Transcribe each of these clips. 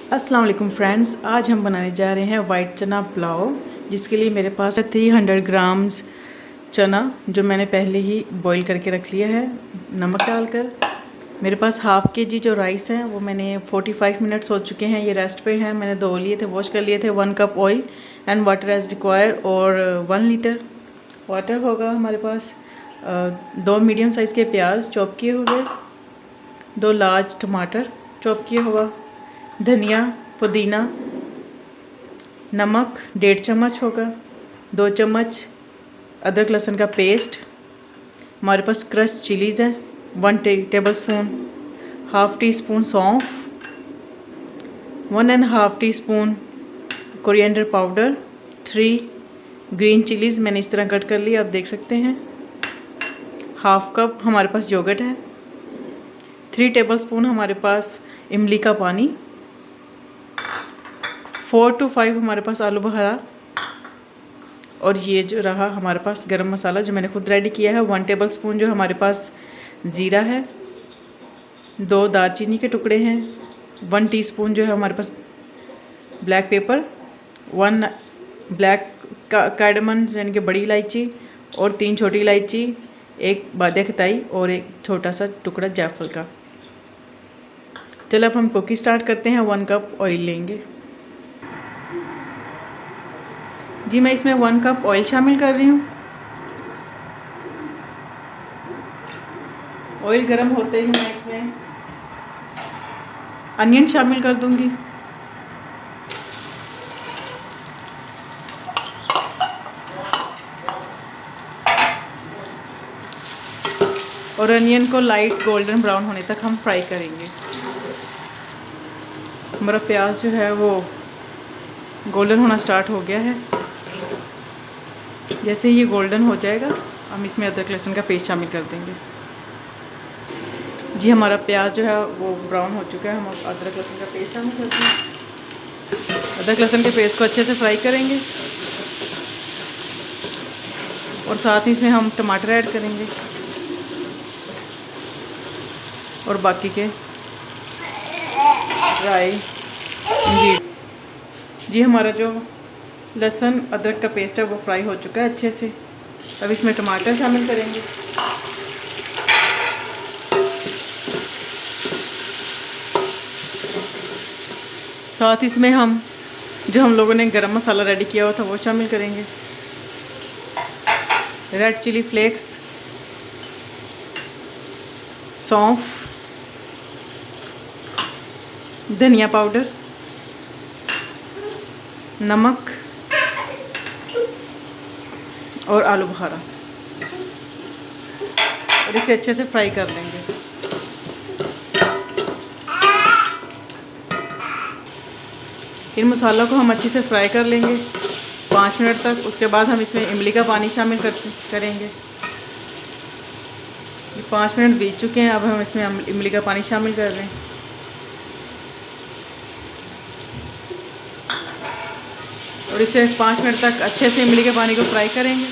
अस्सलाम वालेकुम फ्रेंड्स, आज हम बनाने जा रहे हैं वाइट चना पुलाव, जिसके लिए मेरे पास है 300 ग्राम्स चना जो मैंने पहले ही बॉईल करके रख लिया है नमक डालकर। मेरे पास हाफ़ केजी जो राइस है वो मैंने 45 मिनट्स हो चुके हैं, ये रेस्ट पे हैं। मैंने धो लिए थे, वॉश कर लिए थे। 1 cup oil and water as required और 1 लीटर वाटर होगा हमारे पास। 2 मीडियम साइज़ के प्याज चॉप किए हुए, 2 लार्ज टमाटर चॉप किए हुआ, धनिया पुदीना, नमक 1.5 चम्मच होगा, 2 चम्मच अदरक लहसुन का पेस्ट, हमारे पास क्रश्ड चिलीज़ है 1 table spoon, half tea spoon सौंफ, 1.5 teaspoon coriander powder, 3 green chillies मैंने इस तरह कट कर लिया, आप देख सकते हैं। हाफ़ कप हमारे पास योगर्ट है, 3 टेबल स्पून हमारे पास इमली का पानी, 4 to 5 हमारे पास आलू बुखारा, और ये जो रहा हमारे पास गरम मसाला जो मैंने खुद रेडी किया है 1 टेबल स्पून जो हमारे पास ज़ीरा है, 2 दालचीनी के टुकड़े हैं, 1 टीस्पून जो है हमारे पास ब्लैक पेपर, 1 ब्लैक कार्डमम यानी कि बड़ी इलायची, और 3 छोटी इलायची, 1 बादिया खताई और 1 छोटा सा टुकड़ा जायफल का। चलो अब हम कुकिंग स्टार्ट करते हैं। 1 कप ऑयल लेंगे जी, मैं इसमें 1 कप ऑयल शामिल कर रही हूँ। ऑयल गर्म होते ही मैं इसमें अनियन शामिल कर दूँगी। और अनियन को लाइट गोल्डन ब्राउन होने तक हम फ्राई करेंगे। हमारा प्याज जो है वो गोल्डन होना स्टार्ट हो गया है। जैसे ही ये गोल्डन हो जाएगा हम इसमें अदरक लहसुन का पेस्ट शामिल कर देंगे। जी, हमारा प्याज जो है वो ब्राउन हो चुका है, हम अदरक लहसुन का पेस्ट शामिल करते हैं। अदरक लहसुन के पेस्ट को अच्छे से फ्राई करेंगे और साथ ही इसमें हम टमाटर ऐड करेंगे और बाकी के ड्राई जी, हमारा जो लहसुन अदरक का पेस्ट है वो फ्राई हो चुका है अच्छे से। अब इसमें टमाटर शामिल करेंगे, साथ इसमें हम लोगों ने गरम मसाला रेडी किया हुआ था वो शामिल करेंगे, रेड चिली फ्लेक्स, सौंफ, धनिया पाउडर, नमक और आलू बुखारा, और इसे अच्छे से फ्राई कर लेंगे। इन मसालों को हम अच्छे से फ्राई कर लेंगे 5 मिनट तक। उसके बाद हम इसमें इमली का पानी शामिल करेंगे। 5 मिनट बीत चुके हैं, अब हम इसमें इमली का पानी शामिल कर रहे हैं और इसे 5 मिनट तक अच्छे से इमली के पानी को फ्राई करेंगे।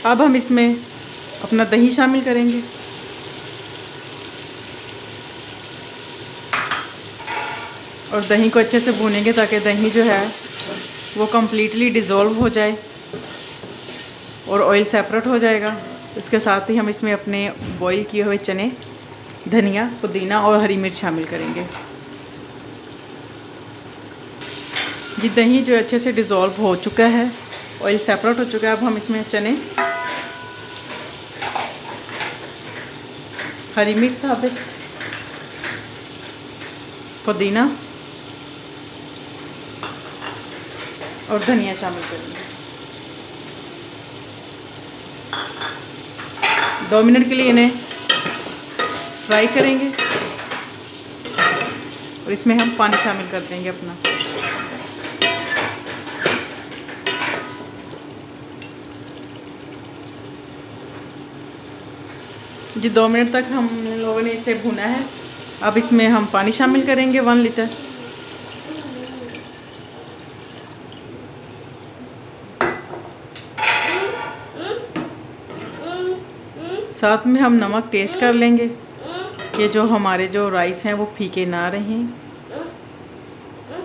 अब हम इसमें अपना दही शामिल करेंगे और दही को अच्छे से भूनेंगे ताकि दही जो है वो कम्प्लीटली डिज़ोल्व हो जाए और ऑयल सेपरेट हो जाएगा। उसके साथ ही हम इसमें अपने बॉईल किए हुए चने, धनिया, पुदीना और हरी मिर्च शामिल करेंगे। जी, दही जो अच्छे से डिज़ोल्व हो चुका है, ऑयल सेपरेट हो चुका है। अब हम इसमें चने, हरी मिर्च साबित, पुदीना और धनिया शामिल करेंगे। 2 मिनट के लिए इन्हें फ्राई करेंगे और इसमें हम पानी शामिल कर देंगे अपना। जी, 2 मिनट तक हम लोगों ने इसे भुना है। अब इसमें हम पानी शामिल करेंगे 1 लीटर। साथ में हम नमक टेस्ट कर लेंगे कि जो हमारे जो राइस हैं वो फीके ना रहें।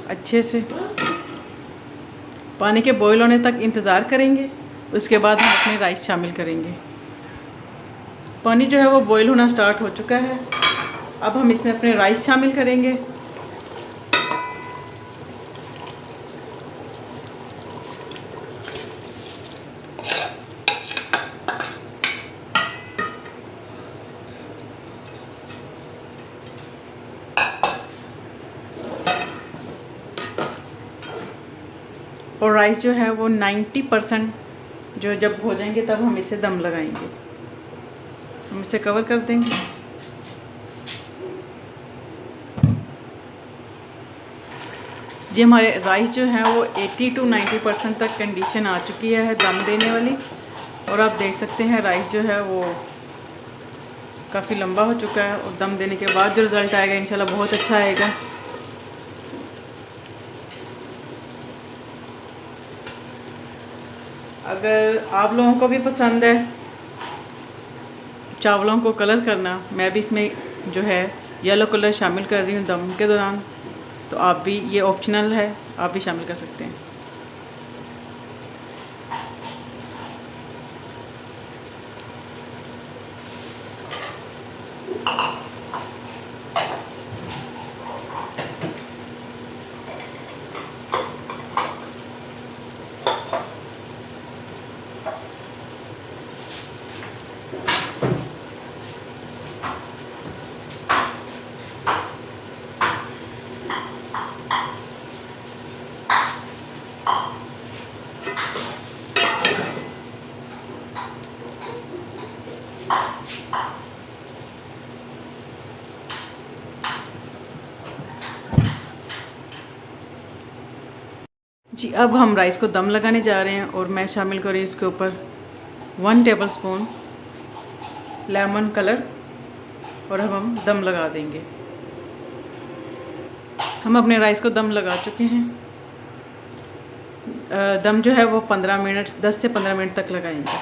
अच्छे से पानी के बॉईल होने तक इंतज़ार करेंगे, उसके बाद हम अपने राइस शामिल करेंगे। पानी जो है वो बॉईल होना स्टार्ट हो चुका है। अब हम इसमें अपने राइस शामिल करेंगे। और राइस जो है वो 90% जो जब हो जाएंगे तब हम इसे दम लगाएंगे। हम इसे कवर कर देंगे। जी हमारे राइस जो है वो 80 to 90% तक कंडीशन आ चुकी है दम देने वाली। और आप देख सकते हैं राइस जो है वो काफ़ी लंबा हो चुका है और दम देने के बाद जो रिज़ल्ट आएगा इंशाल्लाह बहुत अच्छा आएगा। अगर आप लोगों को भी पसंद है चावलों को कलर करना, मैं भी इसमें जो है येलो कलर शामिल कर रही हूँ दम के दौरान, तो आप भी, ये ऑप्शनल है, आप भी शामिल कर सकते हैं। जी अब हम राइस को दम लगाने जा रहे हैं और मैं शामिल कर रही हूँ इसके ऊपर 1 टेबलस्पून लेमन कलर और अब हम दम लगा देंगे। हम अपने राइस को दम लगा चुके हैं। दम जो है वो 10 से 15 मिनट तक लगाएंगे।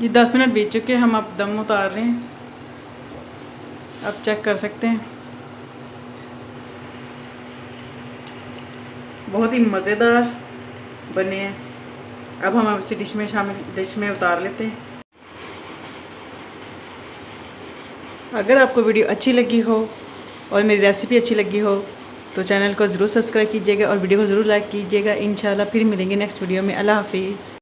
जी 10 मिनट बीत चुके हैं, हम अब दम उतार रहे हैं। आप चेक कर सकते हैं, बहुत ही मज़ेदार बने हैं। अब हम इसे डिश में उतार लेते हैं। अगर आपको वीडियो अच्छी लगी हो और मेरी रेसिपी अच्छी लगी हो तो चैनल को ज़रूर सब्सक्राइब कीजिएगा और वीडियो को ज़रूर लाइक कीजिएगा। इंशाल्लाह फिर मिलेंगे नेक्स्ट वीडियो में। अल्लाह हाफिज़।